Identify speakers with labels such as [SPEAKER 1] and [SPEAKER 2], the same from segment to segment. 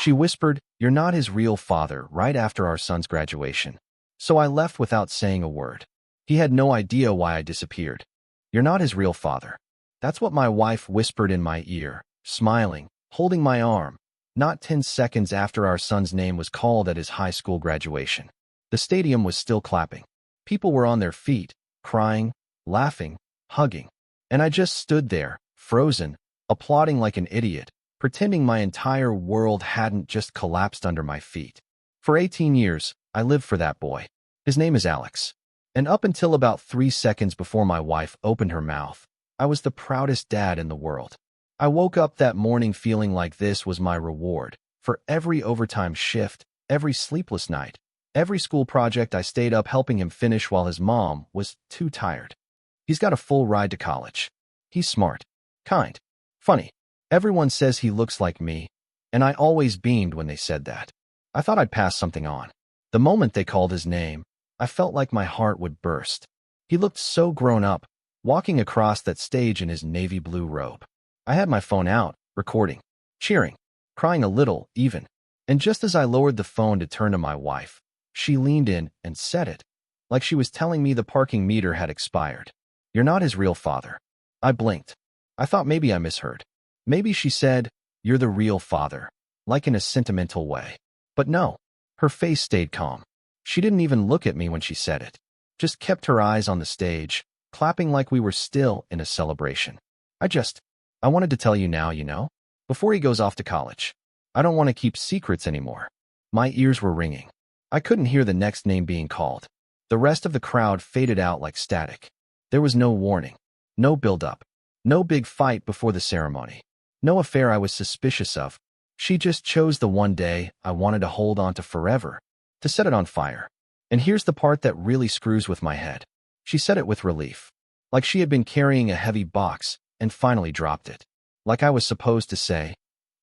[SPEAKER 1] She whispered, "You're not his real father," right after our son's graduation. So I left without saying a word. He had no idea why I disappeared. "You're not his real father." That's what my wife whispered in my ear, smiling, holding my arm, not 10 seconds after our son's name was called at his high school graduation. The stadium was still clapping. People were on their feet, crying, laughing, hugging. And I just stood there, frozen, applauding like an idiot, pretending my entire world hadn't just collapsed under my feet. For 18 years, I lived for that boy. His name is Alex. And up until about 3 seconds before my wife opened her mouth, I was the proudest dad in the world. I woke up that morning feeling like this was my reward for every overtime shift, every sleepless night, every school project I stayed up helping him finish while his mom was too tired. He's got a full ride to college. He's smart, kind, funny. Everyone says he looks like me, and I always beamed when they said that. I thought I'd pass something on. The moment they called his name, I felt like my heart would burst. He looked so grown up, walking across that stage in his navy blue robe. I had my phone out, recording, cheering, crying a little, even. And just as I lowered the phone to turn to my wife, she leaned in and said it, like she was telling me the parking meter had expired. "You're not his real father." I blinked. I thought maybe I misheard. Maybe she said, "You're the real father," like in a sentimental way. But no, her face stayed calm. She didn't even look at me when she said it, just kept her eyes on the stage, clapping like we were still in a celebration. I wanted to tell you now, before he goes off to college. I don't want to keep secrets anymore." My ears were ringing. I couldn't hear the next name being called. The rest of the crowd faded out like static. There was no warning, no build-up, no big fight before the ceremony, no affair I was suspicious of. She just chose the one day I wanted to hold on to forever, to set it on fire. And here's the part that really screws with my head. She said it with relief, like she had been carrying a heavy box and finally dropped it. Like I was supposed to say,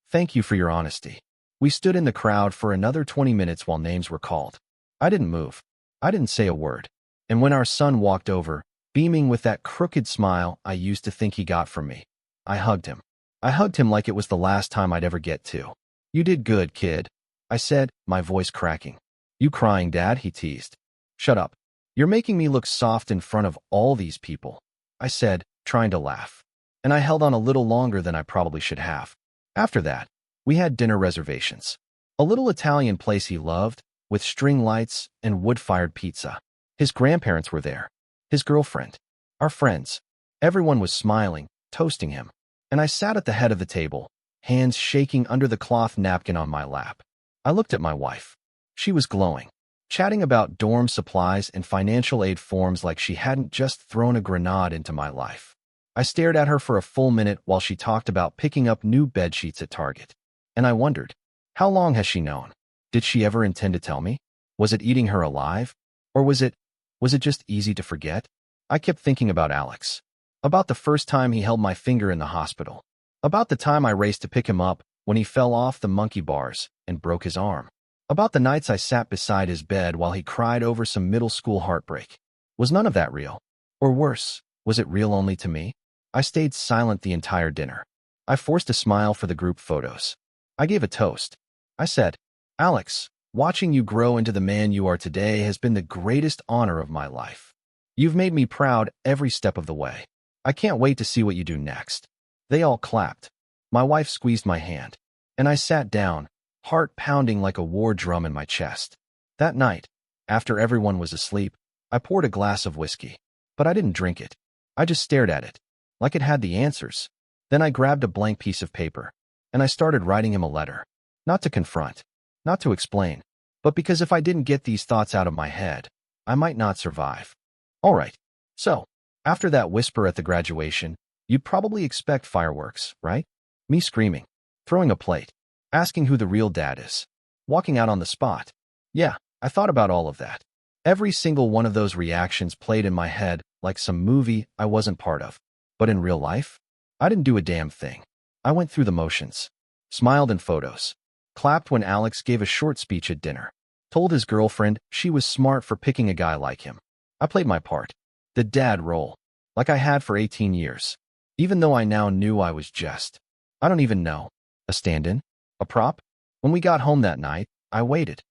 [SPEAKER 1] "Thank you for your honesty." We stood in the crowd for another 20 minutes while names were called. I didn't move. I didn't say a word. And when our son walked over, beaming with that crooked smile I used to think he got from me, I hugged him. I hugged him like it was the last time I'd ever get to. "You did good, kid," I said, my voice cracking. "You crying, Dad?" he teased. "Shut up. You're making me look soft in front of all these people," I said, trying to laugh. And I held on a little longer than I probably should have. After that, we had dinner reservations. A little Italian place he loved, with string lights and wood-fired pizza. His grandparents were there. His girlfriend. Our friends. Everyone was smiling, toasting him. And I sat at the head of the table, hands shaking under the cloth napkin on my lap. I looked at my wife. She was glowing, chatting about dorm supplies and financial aid forms like she hadn't just thrown a grenade into my life. I stared at her for a full minute while she talked about picking up new bedsheets at Target. And I wondered, how long has she known? Did she ever intend to tell me? Was it eating her alive? Or was it just easy to forget? I kept thinking about Alex. About the first time he held my finger in the hospital. About the time I raced to pick him up when he fell off the monkey bars and broke his arm. About the nights I sat beside his bed while he cried over some middle school heartbreak. Was none of that real? Or worse, was it real only to me? I stayed silent the entire dinner. I forced a smile for the group photos. I gave a toast. I said, "Alex, watching you grow into the man you are today has been the greatest honor of my life. You've made me proud every step of the way. I can't wait to see what you do next." They all clapped. My wife squeezed my hand, and I sat down, heart pounding like a war drum in my chest. That night, after everyone was asleep, I poured a glass of whiskey, but I didn't drink it. I just stared at it, like it had the answers. Then I grabbed a blank piece of paper, and I started writing him a letter. Not to confront, not to explain, but because if I didn't get these thoughts out of my head, I might not survive. All right, so, after that whisper at the graduation, you'd probably expect fireworks, right? Me screaming, throwing a plate, asking who the real dad is, walking out on the spot. Yeah, I thought about all of that. Every single one of those reactions played in my head like some movie I wasn't part of. But in real life, I didn't do a damn thing. I went through the motions, smiled in photos, clapped when Alex gave a short speech at dinner, told his girlfriend she was smart for picking a guy like him. I played my part, the dad role, like I had for 18 years, even though I now knew I was just, I don't even know, a stand-in, a prop. When we got home that night, I waited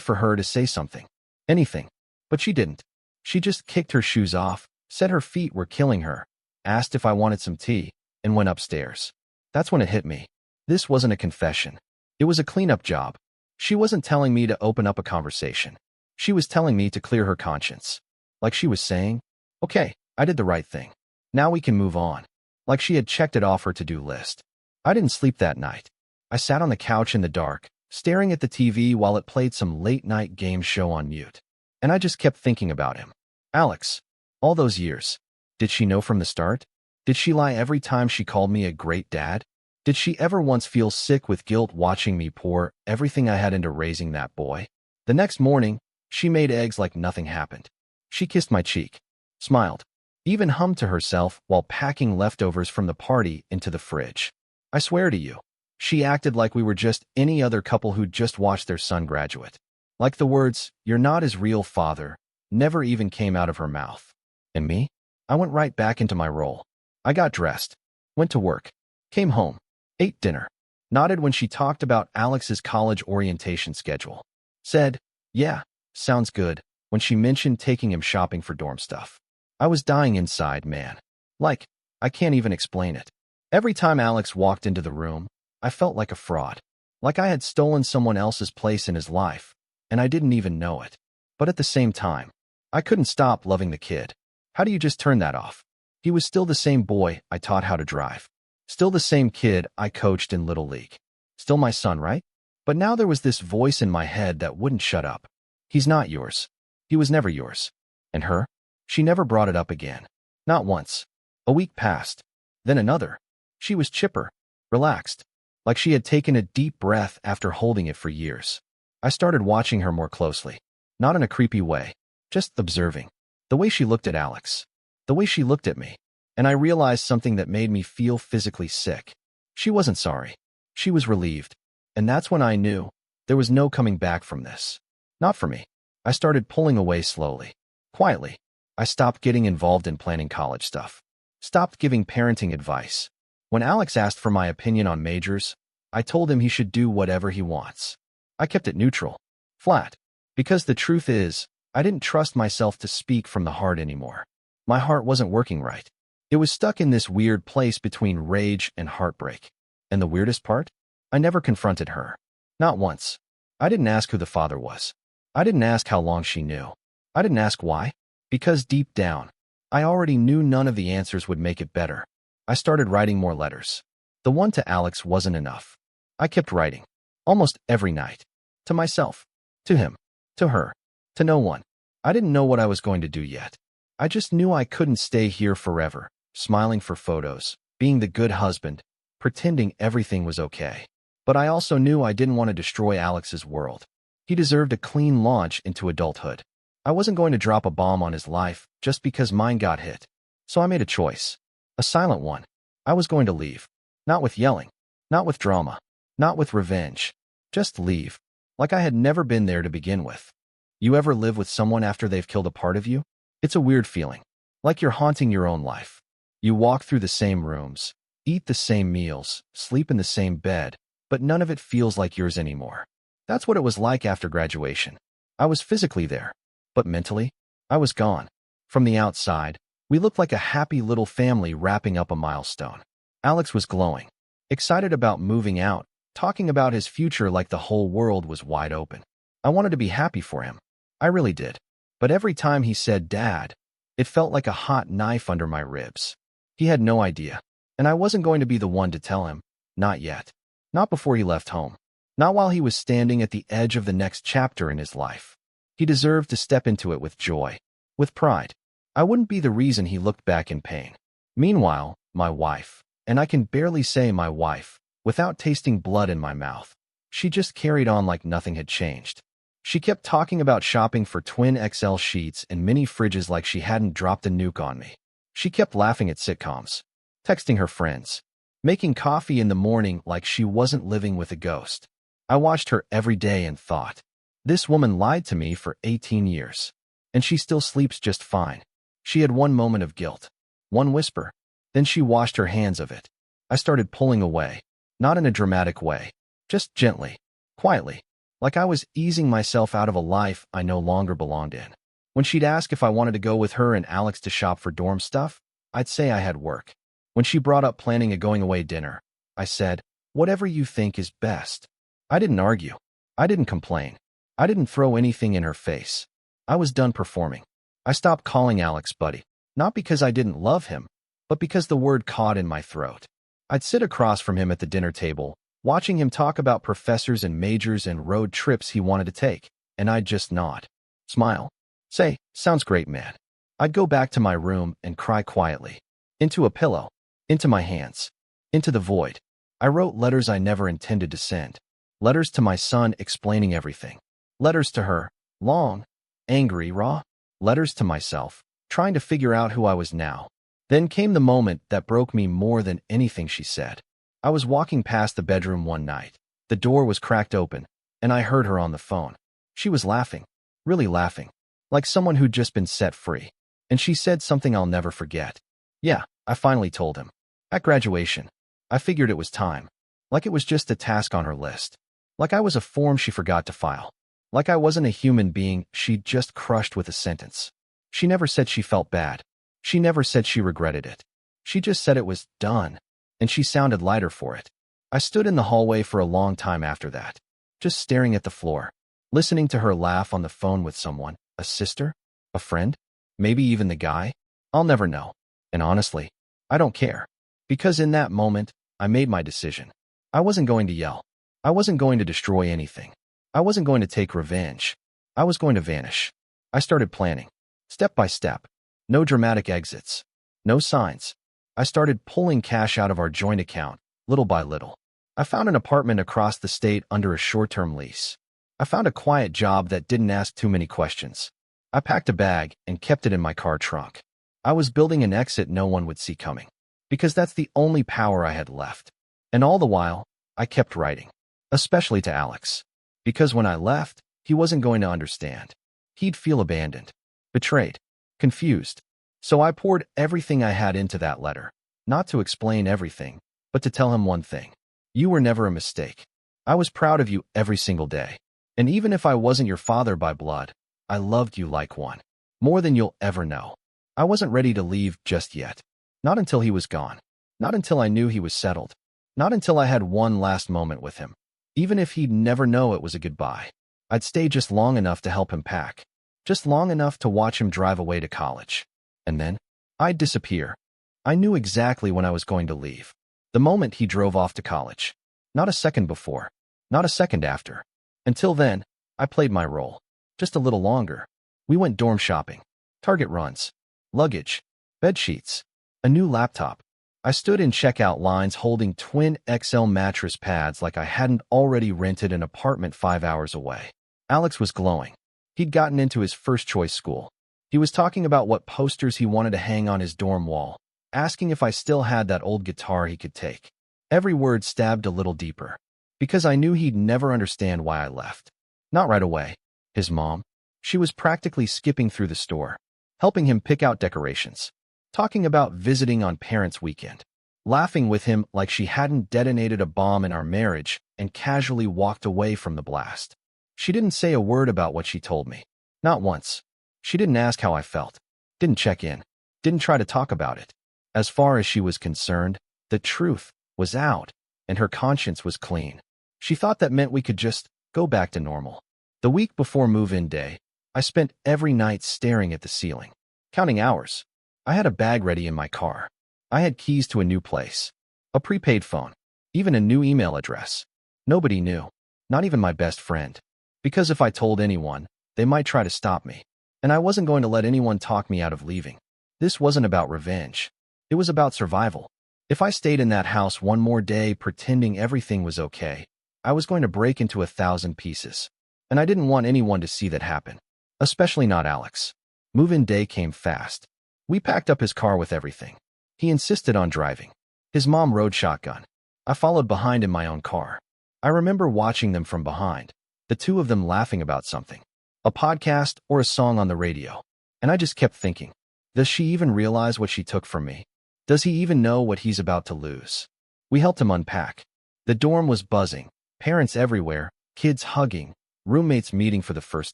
[SPEAKER 1] for her to say something. Anything. But she didn't. She just kicked her shoes off, said her feet were killing her, asked if I wanted some tea, and went upstairs. That's when it hit me. This wasn't a confession. It was a cleanup job. She wasn't telling me to open up a conversation. She was telling me to clear her conscience. Like she was saying, okay, I did the right thing. Now we can move on. Like she had checked it off her to-do list. I didn't sleep that night. I sat on the couch in the dark, staring at the TV while it played some late-night game show on mute. And I just kept thinking about him. Alex. All those years. Did she know from the start? Did she lie every time she called me a great dad? Did she ever once feel sick with guilt watching me pour everything I had into raising that boy? The next morning, she made eggs like nothing happened. She kissed my cheek, smiled, even hummed to herself while packing leftovers from the party into the fridge. I swear to you, she acted like we were just any other couple who'd just watched their son graduate. Like the words, "You're not his real father," never even came out of her mouth. And me? I went right back into my role. I got dressed, went to work, came home, ate dinner, nodded when she talked about Alex's college orientation schedule, said, "Yeah, sounds good," when she mentioned taking him shopping for dorm stuff. I was dying inside, man. Like, I can't even explain it. Every time Alex walked into the room, I felt like a fraud. Like I had stolen someone else's place in his life, and I didn't even know it. But at the same time, I couldn't stop loving the kid. How do you just turn that off? He was still the same boy I taught how to drive. Still the same kid I coached in Little League. Still my son, right? But now there was this voice in my head that wouldn't shut up. He's not yours. He was never yours. And her? She never brought it up again. Not once. A week passed. Then another. She was chipper, relaxed, like she had taken a deep breath after holding it for years. I started watching her more closely. Not in a creepy way, just observing. The way she looked at Alex. The way she looked at me. And I realized something that made me feel physically sick. She wasn't sorry. She was relieved. And that's when I knew there was no coming back from this. Not for me. I started pulling away slowly. Quietly. I stopped getting involved in planning college stuff. Stopped giving parenting advice. When Alex asked for my opinion on majors, I told him he should do whatever he wants. I kept it neutral. Flat. Because the truth is, I didn't trust myself to speak from the heart anymore. My heart wasn't working right. It was stuck in this weird place between rage and heartbreak. And the weirdest part? I never confronted her. Not once. I didn't ask who the father was. I didn't ask how long she knew. I didn't ask why. Because deep down, I already knew none of the answers would make it better. I started writing more letters. The one to Alex wasn't enough. I kept writing. Almost every night. To myself. To him. To her. To no one. I didn't know what I was going to do yet. I just knew I couldn't stay here forever, smiling for photos, being the good husband, pretending everything was okay. But I also knew I didn't want to destroy Alex's world. He deserved a clean launch into adulthood. I wasn't going to drop a bomb on his life just because mine got hit. So I made a choice. A silent one. I was going to leave. Not with yelling. Not with drama. Not with revenge. Just leave. Like I had never been there to begin with. You ever live with someone after they've killed a part of you? It's a weird feeling. Like you're haunting your own life. You walk through the same rooms, eat the same meals, sleep in the same bed, but none of it feels like yours anymore. That's what it was like after graduation. I was physically there, but mentally, I was gone. From the outside, we looked like a happy little family wrapping up a milestone. Alex was glowing, excited about moving out, talking about his future like the whole world was wide open. I wanted to be happy for him. I really did. But every time he said Dad, it felt like a hot knife under my ribs. He had no idea, and I wasn't going to be the one to tell him. Not yet. Not before he left home. Not while he was standing at the edge of the next chapter in his life. He deserved to step into it with joy, with pride. I wouldn't be the reason he looked back in pain. Meanwhile, my wife, and I can barely say my wife, without tasting blood in my mouth, she just carried on like nothing had changed. She kept talking about shopping for twin XL sheets and mini fridges like she hadn't dropped a nuke on me. She kept laughing at sitcoms, texting her friends, making coffee in the morning like she wasn't living with a ghost. I watched her every day and thought, this woman lied to me for 18 years, and she still sleeps just fine. She had one moment of guilt, one whisper, then she washed her hands of it. I started pulling away, not in a dramatic way, just gently, quietly, like I was easing myself out of a life I no longer belonged in. When she'd ask if I wanted to go with her and Alex to shop for dorm stuff, I'd say I had work. When she brought up planning a going-away dinner, I said, whatever you think is best. I didn't argue. I didn't complain. I didn't throw anything in her face. I was done performing. I stopped calling Alex buddy, not because I didn't love him, but because the word caught in my throat. I'd sit across from him at the dinner table, watching him talk about professors and majors and road trips he wanted to take, and I'd just nod, smile, say, sounds great, man. I'd go back to my room and cry quietly, into a pillow, into my hands, into the void. I wrote letters I never intended to send, letters to my son explaining everything, letters to her, long, angry, raw, letters to myself, trying to figure out who I was now. Then came the moment that broke me more than anything she said. I was walking past the bedroom one night. The door was cracked open, and I heard her on the phone. She was laughing, really laughing, like someone who'd just been set free. And she said something I'll never forget. Yeah, I finally told him. At graduation, I figured it was time. Like it was just a task on her list. Like I was a form she forgot to file. Like I wasn't a human being she'd just crushed with a sentence. She never said she felt bad. She never said she regretted it. She just said it was done, and she sounded lighter for it. I stood in the hallway for a long time after that, just staring at the floor, listening to her laugh on the phone with someone, a sister, a friend, maybe even the guy. I'll never know. And honestly, I don't care. Because in that moment, I made my decision. I wasn't going to yell. I wasn't going to destroy anything. I wasn't going to take revenge. I was going to vanish. I started planning, step by step. No dramatic exits. No signs. I started pulling cash out of our joint account, little by little. I found an apartment across the state under a short-term lease. I found a quiet job that didn't ask too many questions. I packed a bag and kept it in my car trunk. I was building an exit no one would see coming, because that's the only power I had left. And all the while, I kept writing, especially to Alex. Because when I left, he wasn't going to understand. He'd feel abandoned, betrayed, confused. So I poured everything I had into that letter, not to explain everything, but to tell him one thing. You were never a mistake. I was proud of you every single day. And even if I wasn't your father by blood, I loved you like one. More than you'll ever know. I wasn't ready to leave just yet. Not until he was gone. Not until I knew he was settled. Not until I had one last moment with him. Even if he'd never know it was a goodbye. I'd stay just long enough to help him pack. Just long enough to watch him drive away to college. And then, I'd disappear. I knew exactly when I was going to leave. The moment he drove off to college. Not a second before. Not a second after. Until then, I played my role. Just a little longer. We went dorm shopping. Target runs. Luggage. Bed sheets. A new laptop. I stood in checkout lines holding twin XL mattress pads like I hadn't already rented an apartment 5 hours away. Alex was glowing. He'd gotten into his first choice school. He was talking about what posters he wanted to hang on his dorm wall, asking if I still had that old guitar he could take. Every word stabbed a little deeper, because I knew he'd never understand why I left. Not right away. His mom, she was practically skipping through the store, helping him pick out decorations, talking about visiting on Parents' Weekend, laughing with him like she hadn't detonated a bomb in our marriage and casually walked away from the blast. She didn't say a word about what she told me. Not once. She didn't ask how I felt. Didn't check in. Didn't try to talk about it. As far as she was concerned, the truth was out, and her conscience was clean. She thought that meant we could just go back to normal. The week before move-in day, I spent every night staring at the ceiling, counting hours. I had a bag ready in my car. I had keys to a new place, a prepaid phone, even a new email address. Nobody knew, not even my best friend. Because if I told anyone, they might try to stop me. And I wasn't going to let anyone talk me out of leaving. This wasn't about revenge. It was about survival. If I stayed in that house one more day pretending everything was okay, I was going to break into 1,000 pieces. And I didn't want anyone to see that happen. Especially not Alex. Move-in day came fast. We packed up his car with everything. He insisted on driving. His mom rode shotgun. I followed behind in my own car. I remember watching them from behind, the two of them laughing about something, a podcast or a song on the radio. And I just kept thinking, does she even realize what she took from me? Does he even know what he's about to lose? We helped him unpack. The dorm was buzzing, parents everywhere, Kids hugging, roommates meeting for the first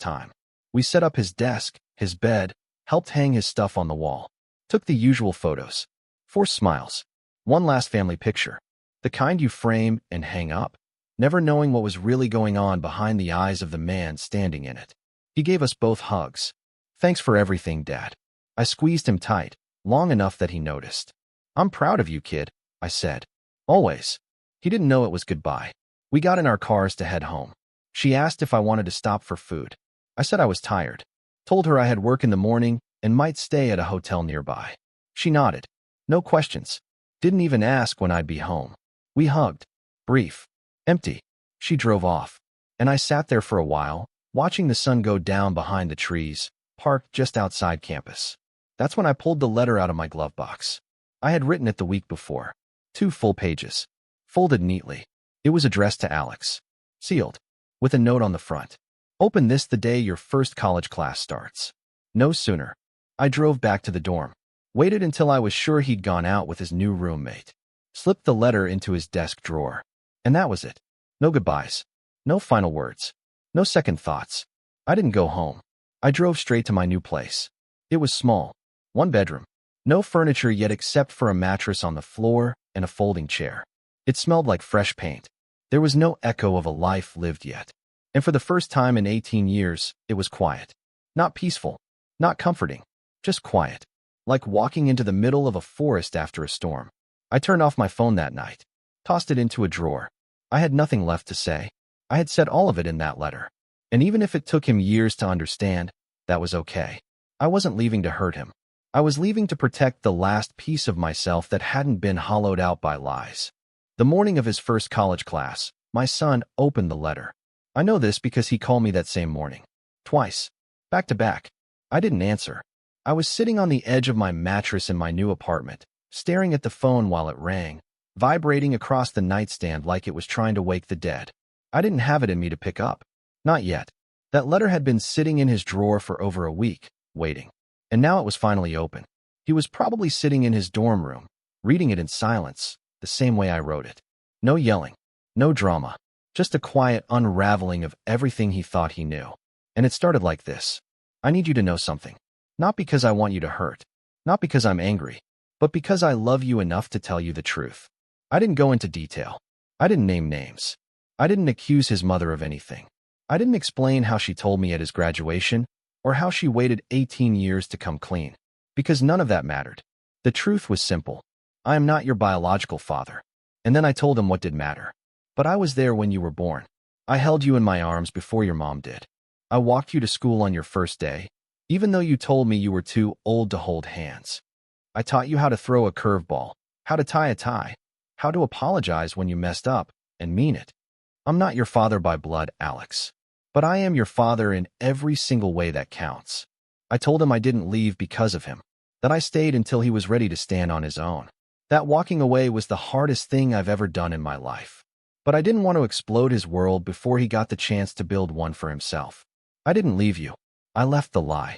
[SPEAKER 1] time. We set up his desk, his bed, helped hang his stuff on the wall. Took the usual photos. Forced smiles. One last family picture. The kind you frame and hang up, never knowing what was really going on behind the eyes of the man standing in it. He gave us both hugs. Thanks for everything, Dad. I squeezed him tight, long enough that he noticed. I'm proud of you, kid, I said. Always. He didn't know it was goodbye. We got in our cars to head home. She asked if I wanted to stop for food. I said I was tired. Told her I had work in the morning and might stay at a hotel nearby. She nodded. No questions. Didn't even ask when I'd be home. We hugged. Brief. Empty. She drove off. And I sat there for a while, watching the sun go down behind the trees, parked just outside campus. That's when I pulled the letter out of my glove box. I had written it the week before. 2 full pages. Folded neatly. It was addressed to Alex. Sealed. With a note on the front. Open this the day your first college class starts. No sooner. I drove back to the dorm. Waited until I was sure he'd gone out with his new roommate. Slipped the letter into his desk drawer. And that was it. No goodbyes. No final words. No second thoughts. I didn't go home. I drove straight to my new place. It was small. 1 bedroom. No furniture yet except for a mattress on the floor and a folding chair. It smelled like fresh paint. There was no echo of a life lived yet. And for the first time in 18 years, it was quiet. Not peaceful. Not comforting. Just quiet. Like walking into the middle of a forest after a storm. I turned off my phone that night. Tossed it into a drawer. I had nothing left to say. I had said all of it in that letter. And even if it took him years to understand, that was okay. I wasn't leaving to hurt him. I was leaving to protect the last piece of myself that hadn't been hollowed out by lies. The morning of his first college class, my son opened the letter. I know this because he called me that same morning. Twice. Back to back. I didn't answer. I was sitting on the edge of my mattress in my new apartment, staring at the phone while it rang, vibrating across the nightstand like it was trying to wake the dead. I didn't have it in me to pick up. Not yet. That letter had been sitting in his drawer for over a week, waiting. And now it was finally open. He was probably sitting in his dorm room, reading it in silence, the same way I wrote it. No yelling. No drama. Just a quiet unraveling of everything he thought he knew. And it started like this. I need you to know something. Not because I want you to hurt. Not because I'm angry. But because I love you enough to tell you the truth. I didn't go into detail. I didn't name names. I didn't accuse his mother of anything. I didn't explain how she told me at his graduation, or how she waited 18 years to come clean. Because none of that mattered. The truth was simple. I am not your biological father. And then I told him what did matter. But I was there when you were born. I held you in my arms before your mom did. I walked you to school on your first day, even though you told me you were too old to hold hands. I taught you how to throw a curveball, how to tie a tie, how to apologize when you messed up, and mean it. I'm not your father by blood, Alex. But I am your father in every single way that counts. I told him I didn't leave because of him, that I stayed until he was ready to stand on his own. That walking away was the hardest thing I've ever done in my life. But I didn't want to explode his world before he got the chance to build one for himself. I didn't leave you. I left the lie.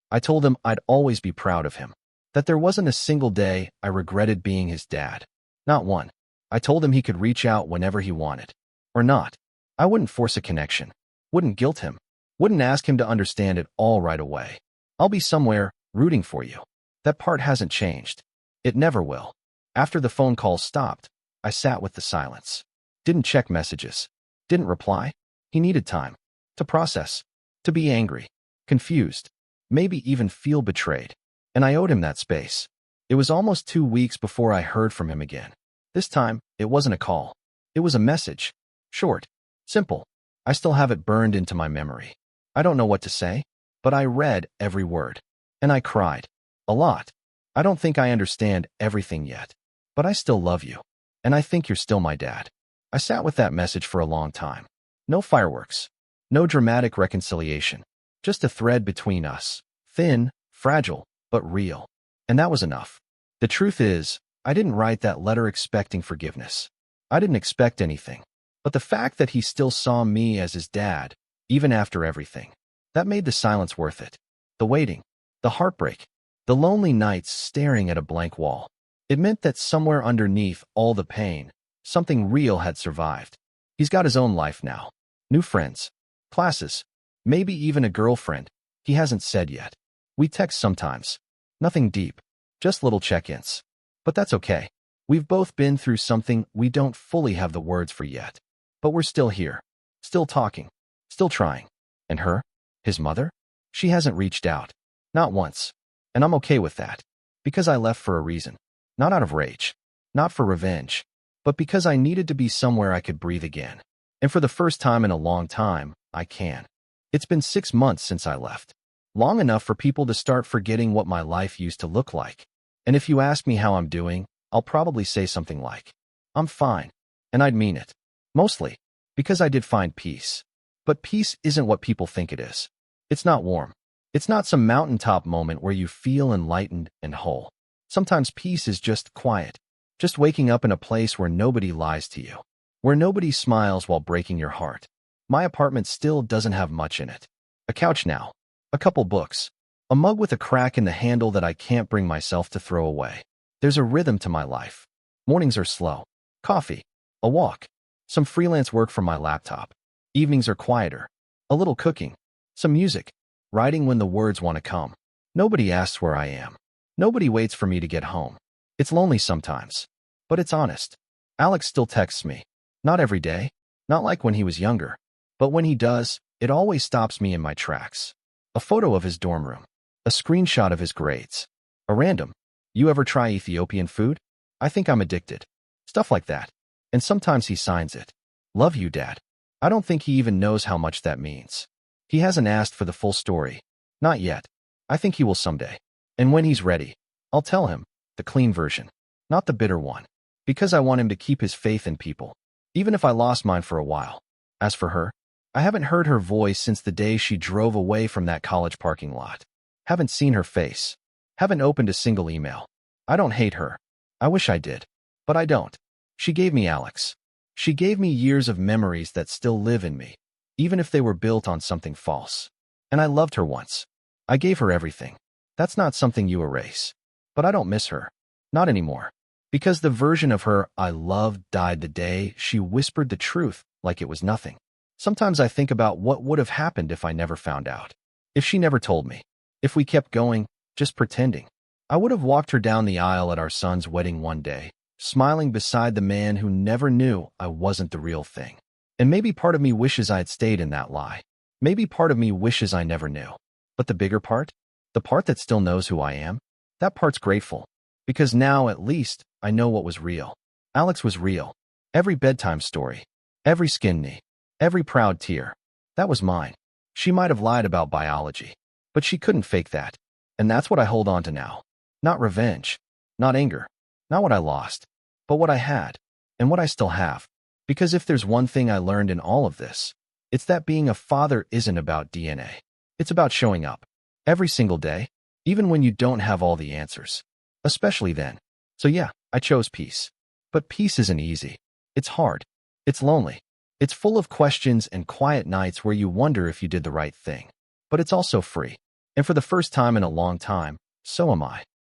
[SPEAKER 1] I told him I'd always be proud of him, that there wasn't a single day I regretted being his dad. Not one. I told him he could reach out whenever he wanted. Or not. I wouldn't force a connection. Wouldn't guilt him. Wouldn't ask him to understand it all right away. I'll be somewhere, rooting for you. That part hasn't changed. It never will. After the phone call stopped, I sat with the silence. Didn't check messages. Didn't reply. He needed time. To process. To be angry. Confused. Maybe even feel betrayed. And I owed him that space. It was almost 2 weeks before I heard from him again. This time, it wasn't a call. It was a message. Short. Simple. I still have it burned into my memory. I don't know what to say, but I read every word. And I cried. A lot. I don't think I understand everything yet. But I still love you. And I think you're still my dad. I sat with that message for a long time. No fireworks. No dramatic reconciliation. Just a thread between us. Thin, fragile, but real. And that was enough. The truth is, I didn't write that letter expecting forgiveness. I didn't expect anything. But the fact that he still saw me as his dad, even after everything, that made the silence worth it. The waiting. The heartbreak. The lonely nights staring at a blank wall. It meant that somewhere underneath all the pain, something real had survived. He's got his own life now. New friends. Classes. Maybe even a girlfriend. He hasn't said yet. We text sometimes. Nothing deep. Just little check-ins. But that's okay. We've both been through something we don't fully have the words for yet. But we're still here. Still talking. Still trying. And her? His mother? She hasn't reached out. Not once. And I'm okay with that. Because I left for a reason. Not out of rage. Not for revenge. But because I needed to be somewhere I could breathe again. And for the first time in a long time, I can. It's been 6 months since I left. Long enough for people to start forgetting what my life used to look like. And if you ask me how I'm doing, I'll probably say something like, I'm fine. And I'd mean it. Mostly. Because I did find peace. But peace isn't what people think it is. It's not warm. It's not some mountaintop moment where you feel enlightened and whole. Sometimes peace is just quiet. Just waking up in a place where nobody lies to you. Where nobody smiles while breaking your heart. My apartment still doesn't have much in it. A couch now. A couple books. A mug with a crack in the handle that I can't bring myself to throw away. There's a rhythm to my life. Mornings are slow. Coffee. A walk. Some freelance work from my laptop. Evenings are quieter. A little cooking. Some music. Writing when the words want to come. Nobody asks where I am. Nobody waits for me to get home. It's lonely sometimes. But it's honest. Alex still texts me. Not every day. Not like when he was younger. But when he does, it always stops me in my tracks. A photo of his dorm room. A screenshot of his grades. A random, you ever try Ethiopian food? I think I'm addicted. Stuff like that. And sometimes he signs it. Love you, Dad. I don't think he even knows how much that means. He hasn't asked for the full story. Not yet. I think he will someday. And when he's ready, I'll tell him, the clean version. Not the bitter one. Because I want him to keep his faith in people. Even if I lost mine for a while. As for her, I haven't heard her voice since the day she drove away from that college parking lot. Haven't seen her face. Haven't opened a single email. I don't hate her. I wish I did. But I don't. She gave me Alex. She gave me years of memories that still live in me, even if they were built on something false. And I loved her once. I gave her everything. That's not something you erase. But I don't miss her. Not anymore. Because the version of her I loved died the day she whispered the truth like it was nothing. Sometimes I think about what would have happened if I never found out. If she never told me. If we kept going, just pretending. I would have walked her down the aisle at our son's wedding one day, smiling beside the man who never knew I wasn't the real thing. And maybe part of me wishes I had stayed in that lie. Maybe part of me wishes I never knew. But the bigger part? The part that still knows who I am? That part's grateful. Because now, at least, I know what was real. Alex was real. Every bedtime story. Every skin knee. Every proud tear. That was mine. She might have lied about biology. But she couldn't fake that. And that's what I hold on to now. Not revenge. Not anger. Not what I lost. But what I had. And what I still have. Because if there's one thing I learned in all of this, it's that being a father isn't about DNA. It's about showing up. Every single day. Even when you don't have all the answers. Especially then. So yeah, I chose peace. But peace isn't easy. It's hard. It's lonely. It's full of questions and quiet nights where you wonder if you did the right thing. But it's also free. And for the first time in a long time, so am I.